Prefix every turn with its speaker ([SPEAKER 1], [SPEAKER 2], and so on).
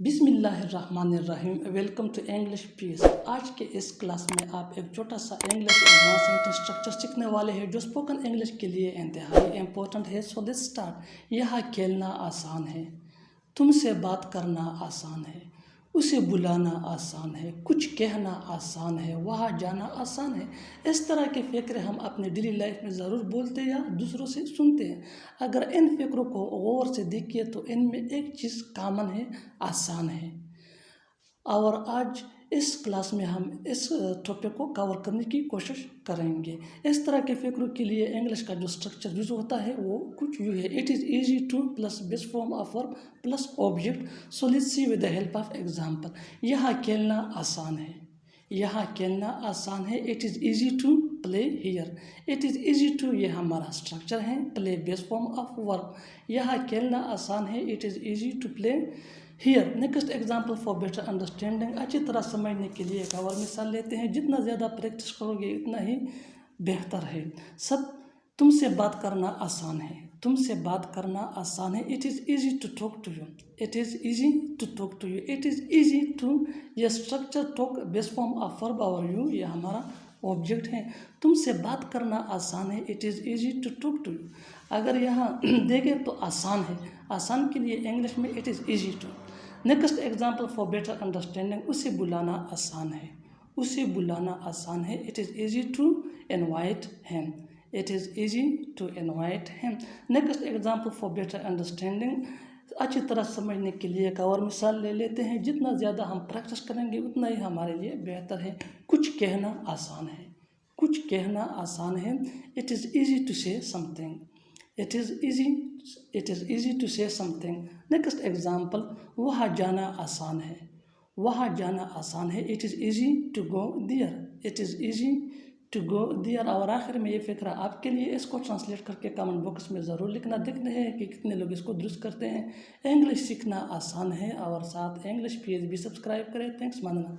[SPEAKER 1] बिस्मिल्लाहिर्रहमानिर्रहीम। Welcome to English peace. आज के इस क्लास में आप एक छोटा सा इंग्लिश एडवांस सेंटेंस स्ट्रक्चर सीखने वाले हैं जो स्पोकन इंग्लिश के लिए इंतहाई इम्पोर्टेंट है। So let's start. यहाँ खेलना आसान है, तुमसे बात करना आसान है, उसे बुलाना आसान है, कुछ कहना आसान है, वहाँ जाना आसान है। इस तरह के फ़िक्र हम अपने डेली लाइफ में ज़रूर बोलते या दूसरों से सुनते हैं। अगर इन फ़िक्रों को गौर से देखिए तो इनमें एक चीज़ कॉमन है, आसान है। और आज इस क्लास में हम इस टॉपिक को कवर करने की कोशिश करेंगे। इस तरह के फ़िक्रों के लिए इंग्लिश का जो स्ट्रक्चर यूज होता है वो कुछ यूँ है। It is easy to plus base form of verb plus object. So let's see with the help of example. यहाँ खेलना आसान है, यहाँ खेलना आसान है। It is easy to play here. It is easy to ये हमारा स्ट्रक्चर है, play base form of verb. यहाँ खेलना आसान है। It is easy to play here. Next example for better understanding. अच्छी तरह समझने के लिए एक और मिसाल लेते हैं। जितना ज़्यादा प्रैक्टिस करोगे उतना ही बेहतर है। सब तुमसे बात करना आसान है, तुमसे बात करना आसान है। It is easy to talk to you. It is easy to talk to you. It is easy to ये structure talk base form of verb और यू ये हमारा ऑब्जेक्ट है। तुमसे बात करना आसान है। It is easy to talk to you. अगर यहाँ देखें तो आसान है, आसान के लिए इंग्लिश में it is easy to. Next example for better understanding. उसे बुलाना आसान है, उसे बुलाना आसान है। It is easy to invite him. It is easy to invite him. Next example for better understanding. अच्छी तरह समझने के लिए एक और मिसाल ले लेते हैं। जितना ज़्यादा हम प्रैक्टिस करेंगे उतना ही हमारे लिए बेहतर है। कुछ कहना आसान है, कुछ कहना आसान है। It is easy to say something. It is easy to say something. Next example. वहाँ जाना आसान है, वहाँ जाना आसान है। It is easy to go there. It is easy to go there. और आखिर में ये फिक्र आपके लिए, इसको ट्रांसलेट करके कमेंट बॉक्स में ज़रूर लिखना। देखते हैं कि कितने लोग इसको दुरुस्त करते हैं। इंग्लिश सीखना आसान है और साथ इंग्लिश पेज भी सब्सक्राइब करें। थैंक्स मानना।